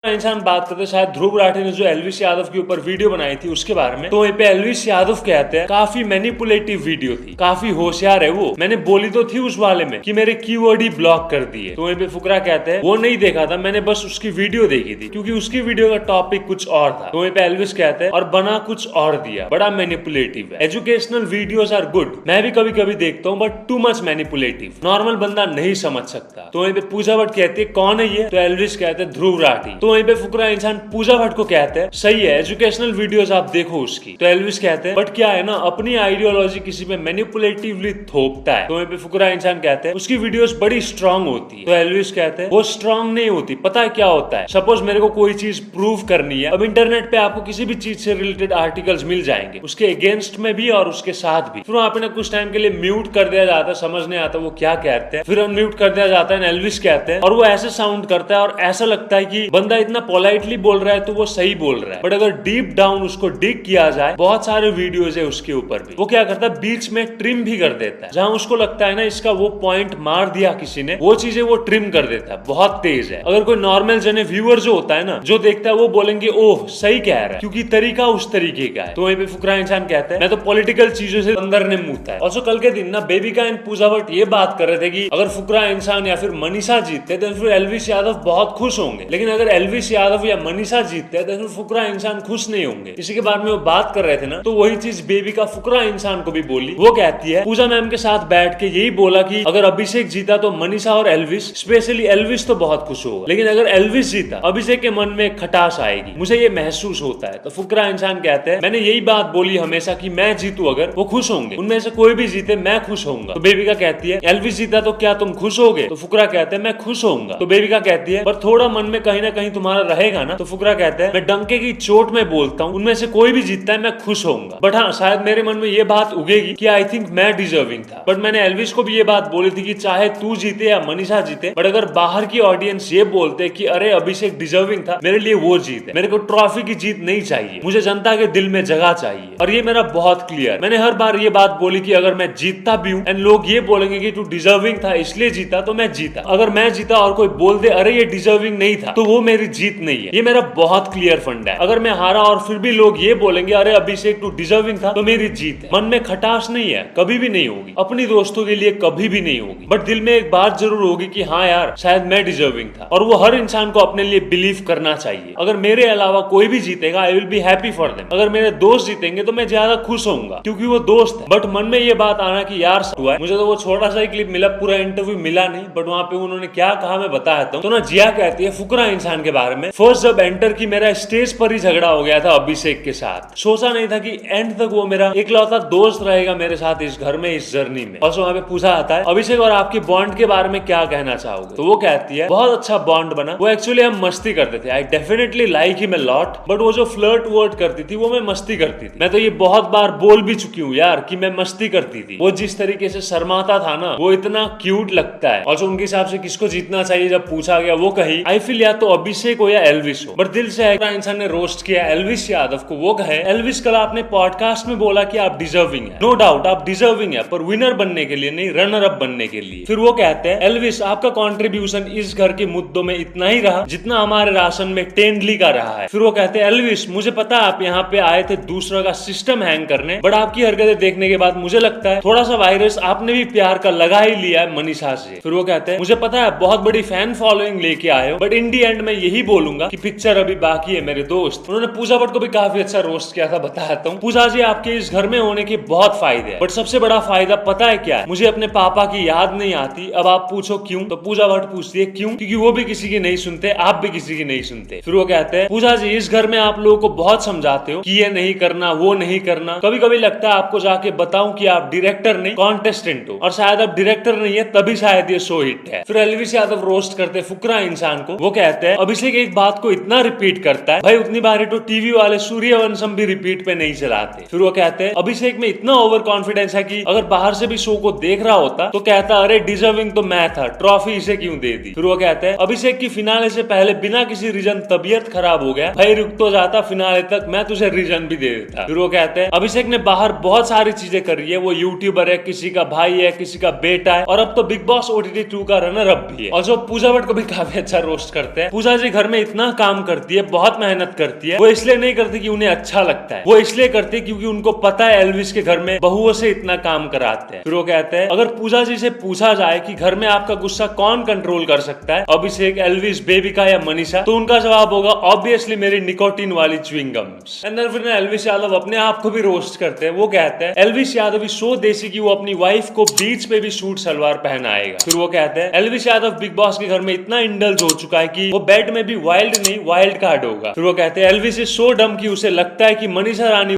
इंसान बात करते शायद ध्रुव राठी ने जो एल्विस यादव के ऊपर वीडियो बनाई थी उसके बारे में। तो वहीं पे एल्विस यादव कहते हैं काफी मैनिपुलेटिव वीडियो थी, काफी होशियार है वो, मैंने बोली तो थी उस वाले में कि मेरे कीवर्ड ही ब्लॉक कर दिए। तो वहीं पे फुकरा कहते हैं वो नहीं देखा था, मैंने बस उसकी वीडियो देखी थी क्योंकि उसकी वीडियो का टॉपिक कुछ और था। तो वहीं पे एल्विस कहते हैं और बना कुछ और दिया, बड़ा मैनिपुलेटिव है। एजुकेशनल वीडियोस आर गुड, मैं भी कभी कभी देखता हूँ, but too much manipulative, normal बंदा नहीं समझ सकता। तो वहीं पे पूजा भट्ट कहती है कौन है ये? तो एल्विस कहते हैं ध्रुव राठी। तो वहीं पे फुकरा इंसान पूजा भट्ट को कहते हैं सही है, एजुकेशनल वीडियोस आप देखो उसकी। तो एल्विस कहते हैं बट क्या है ना, अपनी आइडियोलॉजी किसी पे मैनिपुलेटिवली थोपता है। तो वहीं पे फुकरा इंसान कहते हैं उसकी वीडियोस बड़ी स्ट्रांग होती है। तो एल्विस कहते हैं वो स्ट्रांग नहीं होती, पता है क्या होता है, सपोज मेरे को कोई चीज प्रूव करनी है, अब इंटरनेट पे आपको किसी भी चीज से रिलेटेड आर्टिकल्स मिल जाएंगे, उसके अगेंस्ट में भी और उसके साथ भी। फिर वहां पे ना कुछ टाइम के लिए म्यूट कर दिया जाता है, समझ नहीं आता वो क्या कहते हैं, फिर अनम्यूट कर दिया जाता है, एल्विस कहते हैं, और वो ऐसे साउंड करता है और ऐसा लगता है कि बंदा इतना पोलाइटली बोल रहा है तो वो सही बोल रहा है। बट अगर डीप डाउन उसको डिग किया जाए, बहुत सारे वीडियोस है उसके ऊपर भी, वो क्या करता है बीच में ट्रिम भी कर देता है, जहां उसको लगता है ना इसका वो पॉइंट मार दिया किसी ने, वो चीजें वो ट्रिम कर देता है, बहुत तेज है। अगर कोई नॉर्मल जने व्यूअर जो होता है ना, जो देखता है वो बोलेंगे ओह सही कह रहा है, क्योंकि तरीका उस तरीके का है। तो वहीं पे फुकरा इंसान कहता है मैं तो पॉलिटिकल चीजों से अंदर ने मुंहता है। और कल के दिन ना बेबिका एंड पूजा भट्ट ये बात कर रहे थे कि अगर फुकरा इंसान या फिर मनीषा जीतते तो फिर एल्विस यादव बहुत खुश होंगे, लेकिन अगर एल्विस यादव या मनीषा जीतते हैं तो फिर फुकरा इंसान खुश नहीं होंगे। इसी के बारे में वो बात कर रहे थे ना, तो वही चीज बेबिका फुकरा इंसान को भी बोली। वो कहती है पूजा मैम के साथ बैठ के यही बोला कि अगर अभिषेक जीता तो मनीषा और एल्विस, स्पेशली एल्विस तो बहुत खुश होगा, लेकिन अगर एल्विस जीता अभिषेक के मन में खटास आएगी, मुझे ये महसूस होता है। तो फुकरा इंसान कहते हैं मैंने यही बात बोली हमेशा कि मैं जीतू अगर वो खुश होंगे, उनमें से कोई भी जीते मैं खुश होऊंगा। तो बेबिका कहती है एल्विस जीता तो क्या तुम खुश होगे? तो फुकरा कहते हैं मैं खुश होऊंगा। तो बेबिका कहती है पर थोड़ा मन में कहीं ना कहीं तुम्हारा रहेगा ना? तो फुकरा कहते हैं मैं डंके की चोट में बोलता हूँ, उनमें से कोई भी जीतता है मैं खुश होऊंगा, बट हाँ शायद मेरे मन में ये बात उगेगी कि आई थिंक मैं डिजर्विंग था। बट मैंने एल्विस को भी ये बात बोली थी कि चाहे तू जीते या मनीषा जीते, बट अगर बाहर की ऑडियंस ये बोलते कि अरे अभिषेक डिजर्विंग था, मेरे लिए वो जीत है, मेरे को ट्रॉफी की जीत नहीं चाहिए, मुझे जनता के दिल में जगह चाहिए। और ये मेरा बहुत क्लियर, मैंने हर बार ये बात बोली कि अगर मैं जीतता भी हूँ एंड लोग ये बोलेंगे कि तू डिजर्विंग था इसलिए जीता, तो मैं जीता। अगर मैं जीता और कोई बोल दे अरे ये डिजर्विंग नहीं था, तो वो मेरी जीत नहीं है। ये मेरा बहुत क्लियर फंडा है। अगर मैं हारा और फिर भी लोग ये बोलेंगे अरे अभिषेक तू डिजर्विंग था, तो मेरी जीत है। मन में खटास नहीं है, कभी भी नहीं होगी, अपनी दोस्तों के लिए कभी भी नहीं होगी, बट दिल में एक बात जरूर होगी कि हाँ यार शायद मैं डिजर्विंग था, और वो हर इंसान को अपने लिए बिलीव करना चाहिए। अगर मेरे अलावा कोई भी जीतेगा I will be happy for them, अगर मेरे दोस्त जीतेंगे तो मैं ज्यादा खुश होऊंगा क्योंकि वो दोस्त है। बट मन में ये बात आना कि यार हुआ है, मुझे तो वो छोटा सा ही क्लिप मिला, पूरा इंटरव्यू मिला नहीं, बट वहां पे उन्होंने क्या कहा मैं बताता हूँ। तो ना जिया कहती है फुकरा इंसान के बारे में, फर्स्ट जब एंटर की मेरा स्टेज पर ही झगड़ा हो गया था अभिषेक के साथ, सोचा नहीं था कि एंड तक वो मेरा इकलौता दोस्त रहेगा मेरे साथ इस घर में, इस जर्नी में। और वहां पे पूछा आता है अभिषेक और आपके बॉन्ड के बारे में क्या कहना चाहोगे? तो वो कहती है बहुत अच्छा बॉन्ड बना, वो एक्चुअली हम मस्ती करते थे, I definitely like him a lot, but वो जो फ्लर्ट वर्ड करती थी वो मैं मस्ती करती थी। मैं तो ये बहुत बार बोल भी चुकी हूँ यार कि मैं मस्ती करती थी। वो जिस तरीके से शर्माता था ना, वो इतना क्यूट लगता है। और उनके हिसाब से किसको जीतना चाहिए जब पूछा गया, वो कही आई फील या तो अभिषेक हो या एल्विस हो, बट दिल से इंसान ने रोस्ट किया एल्विस यादव को। वो कहे एल्विस कल आपने पॉडकास्ट में बोला कि आप डिजर्विंग है, नो डाउट आप डिजर्विंग है, पर विनर बनने के लिए नहीं, रनर अप बनने के लिए। फिर वो कहते हैं एल्विस आपका कंट्रीब्यूशन इस घर के मुद्दों में इतना ही रहा जितना हमारे राशन में टेंडली का रहा है। फिर वो कहते हैं एल्विस मुझे पता है आप यहाँ पे आए थे दूसरों का सिस्टम हैंग करने, बट आपकी हरकतें देखने के बाद मुझे लगता है थोड़ा सा वायरस आपने भी प्यार का लगा ही लिया है मनीषा से। फिर वो कहते हैं मुझे पता है बहुत बड़ी फैन फॉलोइंग लेके आए हो, बट इन दी एंड मैं यही बोलूंगा कि पिक्चर अभी बाकी है मेरे दोस्त। उन्होंने पूजा भट्ट को भी काफी अच्छा रोस्ट किया था, बताता हूँ। पूजा जी आपके इस घर में होने के बहुत फायदे हैं, बट सबसे बड़ा फायदा पता है क्या है? मुझे अपने पापा की याद नहीं आती। अब आप पूछो क्यों? तो पूजा भट्ट पूछती है क्यों? क्योंकि वो भी किसी की नहीं सुनते, आप भी किसी की नहीं सुनते। फिर वो कहते हैं पूजा जी इस घर में आप लोगों को बहुत समझाते हो कि ये नहीं करना वो नहीं करना, कभी कभी लगता है आपको जाके बताऊं कि आप डायरेक्टर नहीं कॉन्टेस्टेंट हो, और शायद आप डायरेक्टर नहीं है तभी शायद ये शो हिट है। फिर एल्विस यादव रोस्ट करते फुकरा इंसान को। वो कहते हैं अभिषेक एक बात को इतना रिपीट करता है भाई उतनी बार तो टीवी वाले सूर्यवंशम भी रिपीट पे नहीं चलाते। फिर वो कहते हैं अभिषेक में इतना ओवर कॉन्फिडेंस है कि अगर बाहर से भी शो को देख रहा होता तो कहता अरे डिजर्विंग तो मैं था, ट्रॉफी इसे क्यों दे दी। फिर वो कहते हैं अभिषेक की फिनाले से पहले बिना किसी रीजन तबीयत खराब हो गया, भाई रुक तो जाता फिनाले तक, मैं तुझे रीजन भी दे देता। फिर वो कहते हैं अभिषेक ने बाहर बहुत सारी चीजें करी है, वो यूट्यूबर है, किसी का भाई है, किसी का बेटा है, और अब तो बिग बॉस OTT 2 का रनर अप भी है। और जो पूजा भट्ट को भी काफी अच्छा रोस्ट करते हैं। पूजा जी घर में इतना काम करती है, बहुत मेहनत करती है, वो इसलिए नहीं करती कि उन्हें अच्छा लगता है, वो इसलिए करती है क्योंकि उनको पता है एल्विस के घर में बहुओं से इतना काम कराते हैं। फिर वो कहते हैं अगर पूजा जी से पूछा जाए कि घर में आपका गुस्सा कौन कंट्रोल कर सकता है, अभिषेक, एल्विस, बेबिका या मनीषा, तो उनका जवाब होगा ऑब्वियसली मेरी निकोटीन वाली च्युइंग गम्स। फिर एल्विस यादव अपने आप को भी रोस्ट करते हैं। वो कहते हैं एल्विस यादव इज सो देसी कि वो अपनी वाइफ को बीच पे भी सूट सलवार पहनाएगा। फिर वो कहते हैं एल्विस यादव बिग बॉस के घर में इतना इंडल्ज हो चुका है कि वो बेड में भी वाइल्ड नहीं वाइल्ड कार्ड होगा। फिर वो कहते हैं एल्विस इज सो डम कि उसे लगता है कि मनीषा रानी